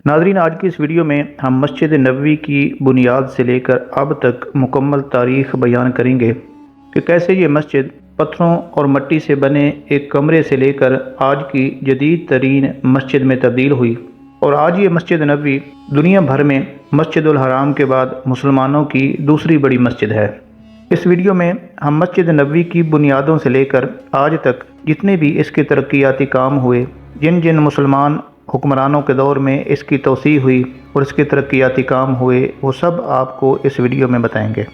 ناظرین، آج کی اس ویڈیو میں ہم مسجد نبوی کی بنیاد سے لے کر اب تک مکمل تاریخ بیان کریں گے کہ کیسے یہ مسجد پتھروں اور مٹی سے بنے ایک کمرے سے لے کر آج کی جدید ترین مسجد میں تبدیل ہوئی، اور آج یہ مسجد نبوی دنیا بھر میں مسجد الحرام کے بعد مسلمانوں کی دوسری بڑی مسجد ہے۔ اس ویڈیو میں ہم مسجد نبوی کی بنیادوں سے لے کر آج تک جتنے بھی اس کے ترقیاتی کام ہوئے، جن جن مسلمان حکمرانوں کے دور میں اس کی توسیع ہوئی اور اس کے ترقیاتی کام ہوئے، وہ سب آپ کو اس ویڈیو میں بتائیں گے۔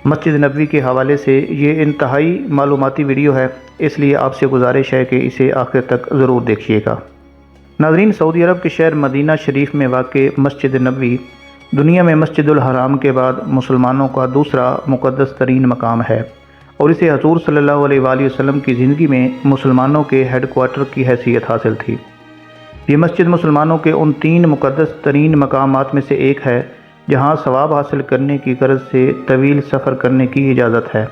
مسجد نبوی کے حوالے سے یہ انتہائی معلوماتی ویڈیو ہے، اس لیے آپ سے گزارش ہے کہ اسے آخر تک ضرور دیکھیے گا۔ ناظرین، سعودی عرب کے شہر مدینہ شریف میں واقع مسجد نبوی دنیا میں مسجد الحرام کے بعد مسلمانوں کا دوسرا مقدس ترین مقام ہے، اور اسے حضور صلی اللہ علیہ وآلہ وسلم کی زندگی میں مسلمانوں کے ہیڈ کوارٹر کی حیثیت حاصل تھی۔ یہ مسجد مسلمانوں کے ان 3 مقدس ترین مقامات میں سے ایک ہے جہاں ثواب حاصل کرنے کی غرض سے طویل سفر کرنے کی اجازت ہے۔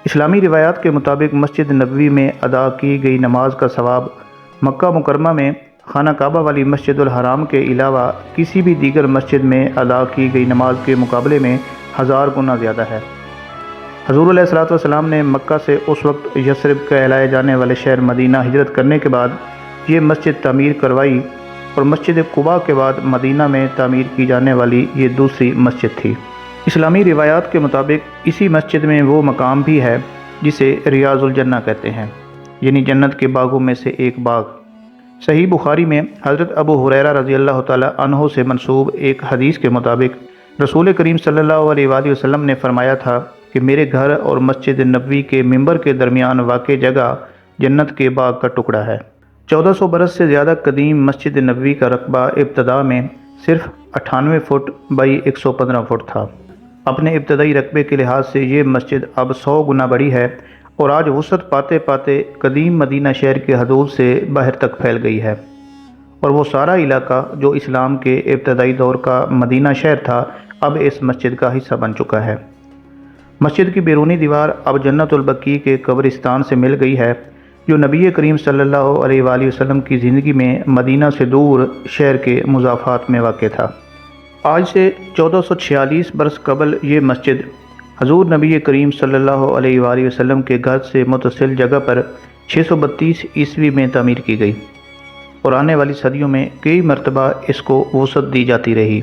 اسلامی روایات کے مطابق مسجد نبوی میں ادا کی گئی نماز کا ثواب مکہ مکرمہ میں خانہ کعبہ والی مسجد الحرام کے علاوہ کسی بھی دیگر مسجد میں ادا کی گئی نماز کے مقابلے میں 1000 گنا زیادہ ہے۔ حضور علیہ الصلوۃ والسلام نے مکہ سے اس وقت یثرب کہلائے جانے والے شہر مدینہ ہجرت کرنے کے بعد یہ مسجد تعمیر کروائی، اور مسجد قباء کے بعد مدینہ میں تعمیر کی جانے والی یہ دوسری مسجد تھی۔ اسلامی روایات کے مطابق اسی مسجد میں وہ مقام بھی ہے جسے ریاض الجنہ کہتے ہیں، یعنی جنت کے باغوں میں سے ایک باغ۔ صحیح بخاری میں حضرت ابو ہریرہ رضی اللہ تعالی عنہ سے منسوب ایک حدیث کے مطابق رسول کریم صلی اللہ علیہ وآلہ وسلم نے فرمایا تھا کہ میرے گھر اور مسجد نبوی کے ممبر کے درمیان واقع جگہ جنت کے باغ کا ٹکڑا ہے۔ 1400 برس سے زیادہ قدیم مسجد نبوی کا رقبہ ابتدا میں صرف 98 فٹ بائی 115 فٹ تھا۔ اپنے ابتدائی رقبے کے لحاظ سے یہ مسجد اب 100 گنا بڑی ہے، اور آج وسعت پاتے پاتے قدیم مدینہ شہر کے حدود سے باہر تک پھیل گئی ہے، اور وہ سارا علاقہ جو اسلام کے ابتدائی دور کا مدینہ شہر تھا اب اس مسجد کا حصہ بن چکا ہے۔ مسجد کی بیرونی دیوار اب جنت البقیع کے قبرستان سے مل گئی ہے، جو نبی کریم صلی اللہ علیہ وآلہ وسلم کی زندگی میں مدینہ سے دور شہر کے مضافات میں واقع تھا۔ آج سے 1446 برس قبل یہ مسجد حضور نبی کریم صلی اللہ علیہ وآلہ وسلم کے گھر سے متصل جگہ پر 632 عیسوی میں تعمیر کی گئی، اور آنے والی صدیوں میں کئی مرتبہ اس کو وسعت دی جاتی رہی۔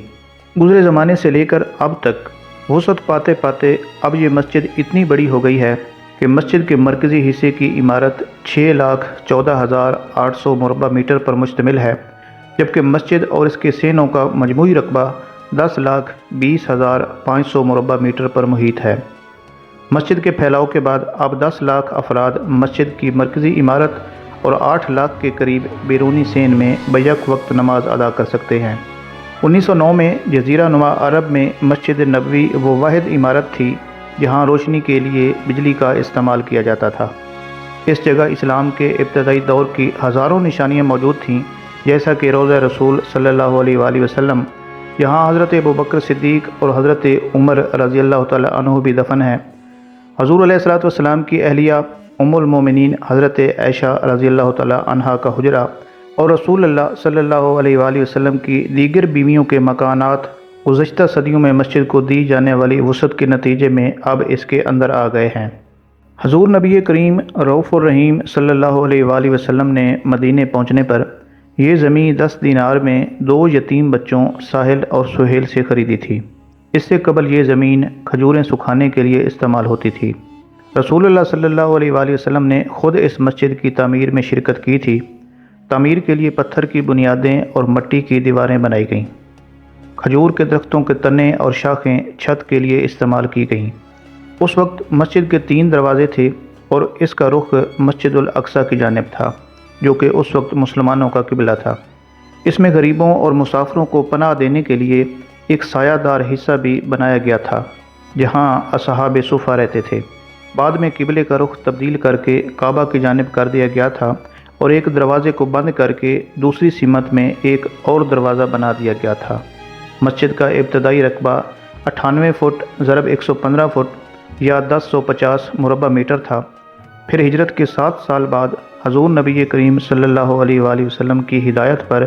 گزرے زمانے سے لے کر اب تک وسعت پاتے پاتے اب یہ مسجد اتنی بڑی ہو گئی ہے کہ مسجد کے مرکزی حصے کی عمارت 6,14,800 مربع میٹر پر مشتمل ہے، جبکہ مسجد اور اس کے سینوں کا مجموعی رقبہ 10,20,500 مربع میٹر پر محیط ہے۔ مسجد کے پھیلاؤ کے بعد اب 10 لاکھ افراد مسجد کی مرکزی عمارت اور 8 لاکھ کے قریب بیرونی سین میں بیک وقت نماز ادا کر سکتے ہیں۔ 1909 میں جزیرہ نما عرب میں مسجد نبوی وہ واحد عمارت تھی جہاں روشنی کے لیے بجلی کا استعمال کیا جاتا تھا۔ اس جگہ اسلام کے ابتدائی دور کی ہزاروں نشانیاں موجود تھیں، جیسا کہ روضہ رسول صلی اللہ علیہ وآلہ وسلم، یہاں حضرت ابوبکر صدیق اور حضرت عمر رضی اللہ تعالی عنہ بھی دفن ہیں۔ حضور علیہ الصلوۃ والسلام کی اہلیہ ام المومنین حضرت عائشہ رضی اللہ تعالی عنہا کا حجرہ، اور رسول اللہ صلی اللہ علیہ وآلہ وسلم کی دیگر بیویوں کے مکانات گزشتہ صدیوں میں مسجد کو دی جانے والی وسعت کے نتیجے میں اب اس کے اندر آ گئے ہیں۔ حضور نبی کریم رؤوف الرحیم صلی اللہ علیہ وآلہ وسلم نے مدینے پہنچنے پر یہ زمین 10 دینار میں 2 یتیم بچوں ساحل اور سہیل سے خریدی تھی۔ اس سے قبل یہ زمین کھجوریں سکھانے کے لیے استعمال ہوتی تھی۔ رسول اللہ صلی اللہ علیہ وآلہ وسلم نے خود اس مسجد کی تعمیر میں شرکت کی تھی۔ تعمیر کے لیے پتھر کی بنیادیں اور مٹی کی دیواریں بنائی گئیں۔ کھجور کے درختوں کے تنے اور شاخیں چھت کے لیے استعمال کی گئیں۔ اس وقت مسجد کے 3 دروازے تھے، اور اس کا رخ مسجد الاقصیٰ کی جانب تھا، جو کہ اس وقت مسلمانوں کا قبلہ تھا۔ اس میں غریبوں اور مسافروں کو پناہ دینے کے لیے ایک سایہ دار حصہ بھی بنایا گیا تھا جہاں اصحاب صفہ رہتے تھے۔ بعد میں قبلے کا رخ تبدیل کر کے کعبہ کی جانب کر دیا گیا تھا، اور ایک دروازے کو بند کر کے دوسری سمت میں ایک اور دروازہ بنا دیا گیا تھا۔ مسجد کا ابتدائی رقبہ 98 فٹ ضرب 115 فٹ یا 1050 مربع میٹر تھا۔ پھر ہجرت کے 7 سال بعد حضور نبی کریم صلی اللہ علیہ وآلہ وسلم کی ہدایت پر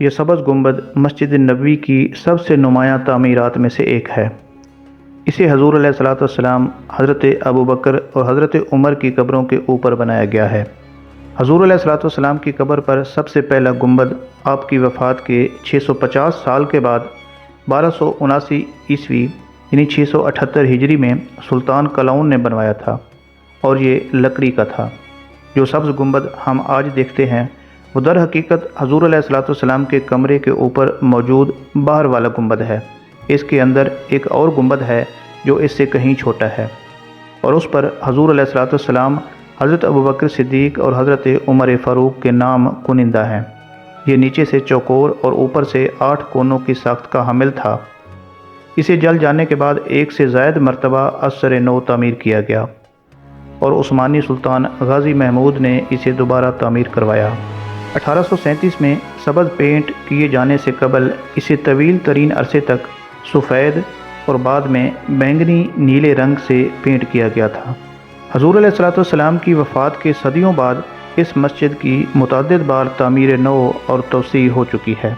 یہ سبز گنبد مسجد نبوی کی سب سے نمایاں تعمیرات میں سے ایک ہے۔ اسے حضور علیہ الصلوۃ والسلام، حضرت ابوبکر اور حضرت عمر کی قبروں کے اوپر بنایا گیا ہے۔ حضور علیہ الصلوۃ والسلام کی قبر پر سب سے پہلا گنبد آپ کی وفات کے 650 سال کے بعد 1279 عیسوی یعنی 678 ہجری میں سلطان کلاؤن نے بنوایا تھا، اور یہ لکڑی کا تھا۔ جو سبز گنبد ہم آج دیکھتے ہیں وہ در حقیقت حضور علیہ الصلوۃ والسلام کے کمرے کے اوپر موجود باہر والا گنبد ہے۔ اس کے اندر ایک اور گنبد ہے جو اس سے کہیں چھوٹا ہے، اور اس پر حضور علیہ الصلوۃ والسلام، حضرت ابوبکر صدیق اور حضرت عمر فاروق کے نام کنندہ ہیں۔ یہ نیچے سے چوکور اور اوپر سے 8 کونوں کی ساخت کا حامل تھا۔ اسے جل جانے کے بعد ایک سے زائد مرتبہ ازسر نو تعمیر کیا گیا، اور عثمانی سلطان غازی محمود نے اسے دوبارہ تعمیر کروایا۔ 1837 میں سبز پینٹ کیے جانے سے قبل اسے طویل ترین عرصے تک سفید اور بعد میں بینگنی نیلے رنگ سے پینٹ کیا گیا تھا۔ حضور علیہ الصلوۃ والسلام کی وفات کے صدیوں بعد اس مسجد کی متعدد بار تعمیر نو اور توسیع ہو چکی ہے،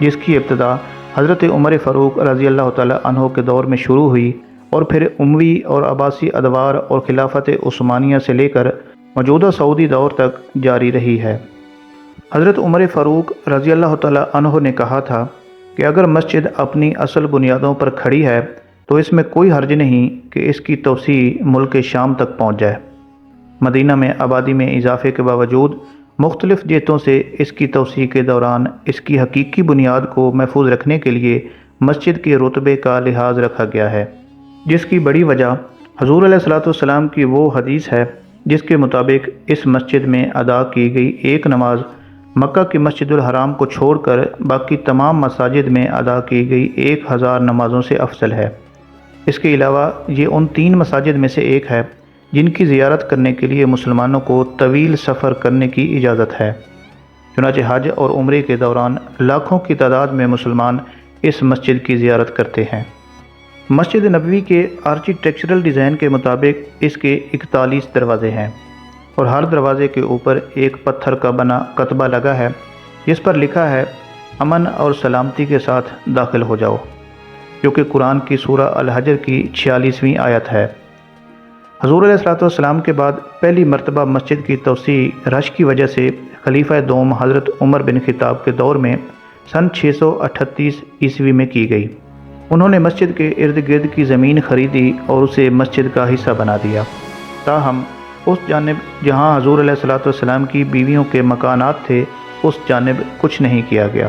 جس کی ابتدا حضرت عمر فاروق رضی اللہ تعالیٰ عنہ کے دور میں شروع ہوئی اور پھر اموی اور عباسی ادوار اور خلافت عثمانیہ سے لے کر موجودہ سعودی دور تک جاری رہی ہے۔ حضرت عمر فاروق رضی اللہ تعالیٰ عنہ نے کہا تھا کہ اگر مسجد اپنی اصل بنیادوں پر کھڑی ہے تو اس میں کوئی حرج نہیں کہ اس کی توسیع ملک شام تک پہنچ جائے۔ مدینہ میں آبادی میں اضافے کے باوجود مختلف جہتوں سے اس کی توسیع کے دوران اس کی حقیقی بنیاد کو محفوظ رکھنے کے لیے مسجد کے رتبے کا لحاظ رکھا گیا ہے، جس کی بڑی وجہ حضور علیہ الصلوۃ والسلام کی وہ حدیث ہے جس کے مطابق اس مسجد میں ادا کی گئی ایک نماز مکہ کی مسجد الحرام کو چھوڑ کر باقی تمام مساجد میں ادا کی گئی 1000 نمازوں سے افضل ہے۔ اس کے علاوہ یہ ان 3 مساجد میں سے ایک ہے جن کی زیارت کرنے کے لیے مسلمانوں کو طویل سفر کرنے کی اجازت ہے۔ چنانچہ حج اور عمرے کے دوران لاکھوں کی تعداد میں مسلمان اس مسجد کی زیارت کرتے ہیں۔ مسجد نبوی کے آرکیٹیکچرل ڈیزائن کے مطابق اس کے 41 دروازے ہیں، اور ہر دروازے کے اوپر ایک پتھر کا بنا کتبہ لگا ہے جس پر لکھا ہے امن اور سلامتی کے ساتھ داخل ہو جاؤ، جو کہ قرآن کی سورہ الحجر کی 46ویں آیت ہے۔ حضور علیہ الصلوۃ والسلام کے بعد پہلی مرتبہ مسجد کی توسیع رش کی وجہ سے خلیفہ دوم حضرت عمر بن خطاب کے دور میں سن 638 عیسوی میں کی گئی۔ انہوں نے مسجد کے ارد گرد کی زمین خریدی اور اسے مسجد کا حصہ بنا دیا، تاہم اس جانب جہاں حضور علیہ الصلوۃ والسلام کی بیویوں کے مکانات تھے اس جانب کچھ نہیں کیا گیا۔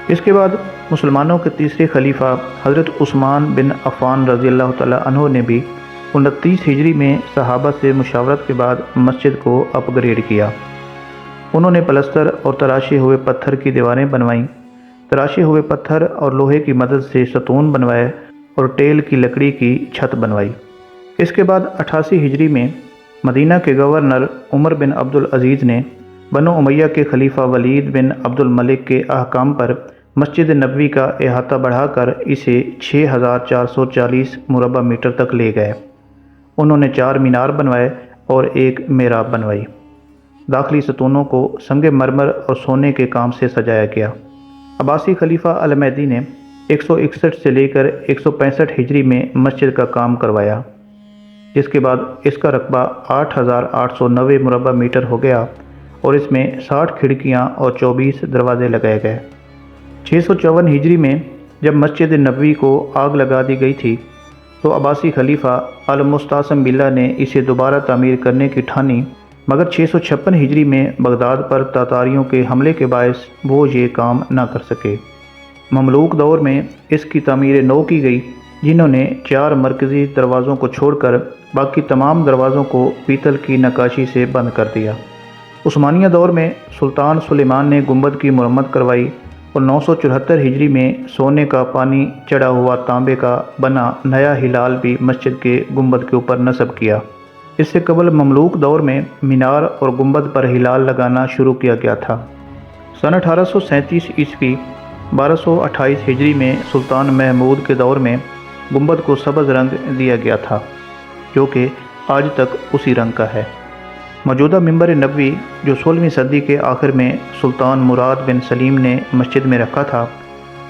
اس کے بعد مسلمانوں کے تیسرے خلیفہ حضرت عثمان بن عفان رضی اللہ تعالیٰ عنہ نے بھی 29 ہجری میں صحابہ سے مشاورت کے بعد مسجد کو اپ گریڈ کیا۔ انہوں نے پلستر اور تراشے ہوئے پتھر کی دیواریں بنوائیں، تراشے ہوئے پتھر اور لوہے کی مدد سے ستون بنوائے اور ٹیل کی لکڑی کی چھت بنوائی۔ اس کے بعد 88 ہجری میں مدینہ کے گورنر عمر بن عبد العزیز نے بنو امیہ کے خلیفہ ولید بن عبد الملک کے احکام پر مسجد نبوی کا احاطہ بڑھا کر اسے 6440 مربع میٹر تک لے گئے۔ انہوں نے 4 مینار بنوائے اور ایک محراب بنوائی۔ داخلی ستونوں کو سنگ مرمر اور سونے کے کام سے سجایا گیا۔ عباسی خلیفہ المہدی نے 161 سے لے کر 165 ہجری میں مسجد کا کام کروایا، جس کے بعد اس کا رقبہ 8890 مربع میٹر ہو گیا اور اس میں 60 کھڑکیاں اور 24 دروازے لگائے گئے۔ 654 ہجری میں جب مسجد نبوی کو آگ لگا دی گئی تھی تو عباسی خلیفہ المستعصم باللہ نے اسے دوبارہ تعمیر کرنے کی ٹھانی، مگر 656 ہجری میں بغداد پر تاتاریوں کے حملے کے باعث وہ یہ کام نہ کر سکے۔ مملوک دور میں اس کی تعمیر نو کی گئی، جنہوں نے 4 مرکزی دروازوں کو چھوڑ کر باقی تمام دروازوں کو پیتل کی نقاشی سے بند کر دیا۔ عثمانیہ دور میں سلطان سلیمان نے گنبد کی مرمت کروائی اور 974 ہجری میں سونے کا پانی چڑھا ہوا تانبے کا بنا نیا ہلال بھی مسجد کے گنبد کے اوپر نصب کیا۔ اس سے قبل مملوک دور میں مینار اور گنبد پر ہلال لگانا شروع کیا گیا تھا۔ سن 1837 عیسوی 1228 ہجری میں سلطان محمود کے دور میں گنبد کو سبز رنگ دیا گیا تھا، جو کہ آج تک اسی رنگ کا ہے۔ موجودہ ممبر نبوی جو 16ویں صدی کے آخر میں سلطان مراد بن سلیم نے مسجد میں رکھا تھا،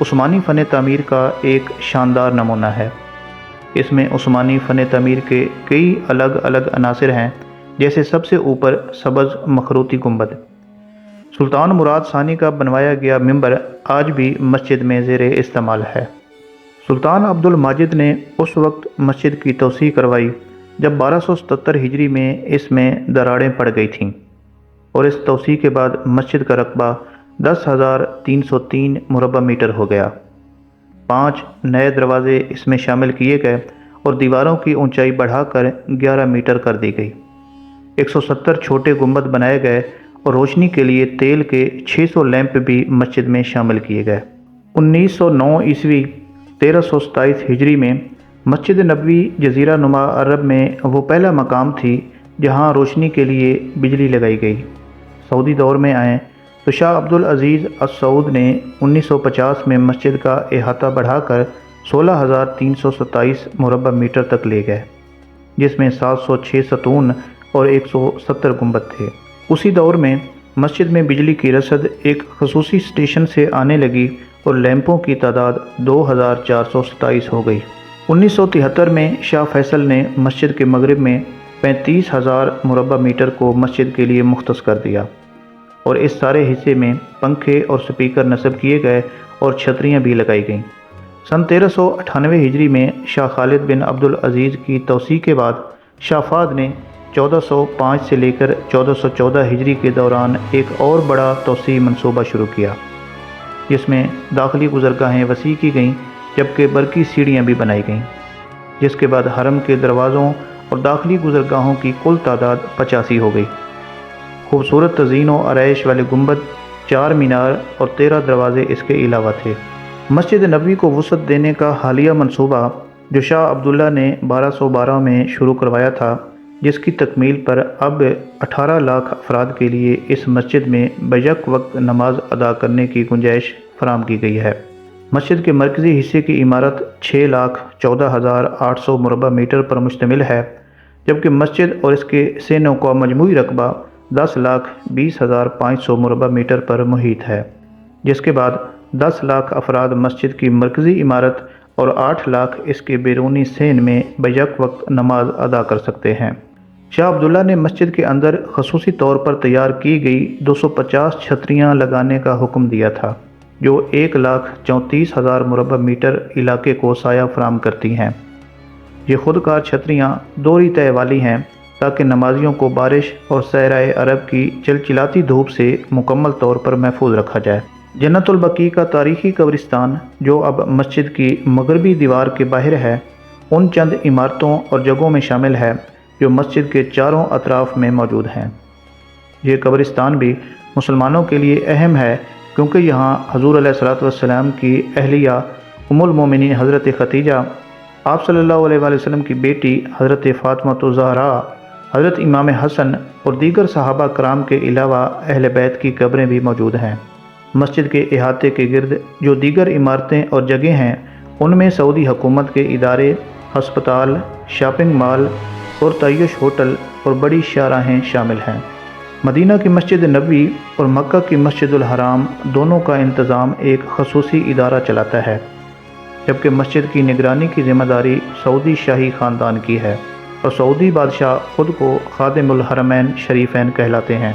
عثمانی فن تعمیر کا ایک شاندار نمونہ ہے۔ اس میں عثمانی فن تعمیر کے کئی الگ الگ عناصر ہیں، جیسے سب سے اوپر سبز مخروطی گنبد۔ سلطان مراد ثانی کا بنوایا گیا ممبر آج بھی مسجد میں زیر استعمال ہے۔ سلطان عبد الماجد نے اس وقت مسجد کی توسیع کروائی جب 1277 ہجری میں اس میں دراڑیں پڑ گئی تھیں، اور اس توسیع کے بعد مسجد کا رقبہ 10,303 مربع میٹر ہو گیا۔ 5 نئے دروازے اس میں شامل کیے گئے اور دیواروں کی اونچائی بڑھا کر 11 میٹر کر دی گئی۔ 170 چھوٹے گنبد بنائے گئے اور روشنی کے لیے تیل کے 600 لیمپ بھی مسجد میں شامل کیے گئے۔ 1909 عیسوی 1327 ہجری میں مسجد نبوی جزیرہ نما عرب میں وہ پہلا مقام تھی جہاں روشنی کے لیے بجلی لگائی گئی۔ سعودی دور میں آئیں تو شاہ عبدالعزیز السعود نے 1950 میں مسجد کا احاطہ بڑھا کر 16,327 مربع میٹر تک لے گئے، جس میں 706 ستون اور 170 گنبد تھے۔ اسی دور میں مسجد میں بجلی کی رسد ایک خصوصی اسٹیشن سے آنے لگی اور لیمپوں کی تعداد 2,427 ہو گئی۔ 1973 میں شاہ فیصل نے مسجد کے مغرب میں 35,000 مربع میٹر کو مسجد کے لیے مختص کر دیا، اور اس سارے حصے میں پنکھے اور سپیکر نصب کیے گئے اور چھتریاں بھی لگائی گئیں۔ سن 1398 ہجری میں شاہ خالد بن عبدالعزیز کی توسیع کے بعد شاہ فہد نے 1405 سے لے کر 1414 ہجری کے دوران ایک اور بڑا توسیعی منصوبہ شروع کیا، جس میں داخلی گزرگاہیں وسیع کی گئیں جبکہ برقی سیڑھیاں بھی بنائی گئیں، جس کے بعد حرم کے دروازوں اور داخلی گزرگاہوں کی کل تعداد 85 ہو گئی۔ خوبصورت تزئین و آرائش والے گنبد، 4 مینار اور 13 دروازے اس کے علاوہ تھے۔ مسجد نبوی کو وسعت دینے کا حالیہ منصوبہ جو شاہ عبداللہ نے 1212 میں شروع کروایا تھا، جس کی تکمیل پر اب 18 لاکھ افراد کے لیے اس مسجد میں بیک وقت نماز ادا کرنے کی گنجائش فراہم کی گئی ہے۔ مسجد کے مرکزی حصے کی عمارت 6,14,800 مربع میٹر پر مشتمل ہے، جبکہ مسجد اور اس کے سینوں کا مجموعی رقبہ 10,20,500 مربع میٹر پر محیط ہے، جس کے بعد 10 لاکھ افراد مسجد کی مرکزی عمارت اور 8 لاکھ اس کے بیرونی سین میں بیک وقت نماز ادا کر سکتے ہیں۔ شاہ عبداللہ نے مسجد کے اندر خصوصی طور پر تیار کی گئی 250 چھتریاں لگانے کا حکم دیا تھا، جو 1,34,000 مربع میٹر علاقے کو سایہ فراہم کرتی ہیں۔ یہ خود کار چھتریاں دوہری تہہ والی ہیں تاکہ نمازیوں کو بارش اور صحرائے عرب کی چلچلاتی دھوپ سے مکمل طور پر محفوظ رکھا جائے۔ جنت البقیع کا تاریخی قبرستان، جو اب مسجد کی مغربی دیوار کے باہر ہے، ان چند عمارتوں اور جگہوں میں شامل ہے جو مسجد کے چاروں اطراف میں موجود ہیں۔ یہ قبرستان بھی مسلمانوں کے لیے اہم ہے کیونکہ یہاں حضور علیہ الصلوۃ والسلام کی اہلیہ ام المومنین حضرت خدیجہ، آپ صلی اللہ علیہ وآلہ وسلم کی بیٹی حضرت فاطمہ الزہراء، حضرت امام حسن اور دیگر صحابہ کرام کے علاوہ اہل بیت کی قبریں بھی موجود ہیں۔ مسجد کے احاطے کے گرد جو دیگر عمارتیں اور جگہیں ہیں، ان میں سعودی حکومت کے ادارے، ہسپتال، شاپنگ مال اور تعیش ہوٹل اور بڑی شاہراہیں شامل ہیں۔ مدینہ کی مسجد نبوی اور مکہ کی مسجد الحرام دونوں کا انتظام ایک خصوصی ادارہ چلاتا ہے، جبکہ مسجد کی نگرانی کی ذمہ داری سعودی شاہی خاندان کی ہے، اور سعودی بادشاہ خود کو خادم الحرمین شریفین کہلاتے ہیں۔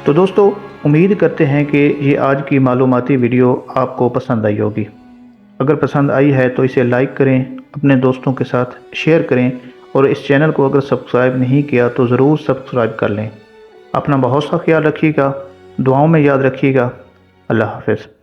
تو دوستو، امید کرتے ہیں کہ یہ آج کی معلوماتی ویڈیو آپ کو پسند آئی ہوگی۔ اگر پسند آئی ہے تو اسے لائک کریں، اپنے دوستوں کے ساتھ شیئر کریں، اور اس چینل کو اگر سبسکرائب نہیں کیا تو ضرور سبسکرائب کر لیں۔ اپنا بہت سا خیال رکھیے گا، دعاؤں میں یاد رکھیے گا۔ اللہ حافظ۔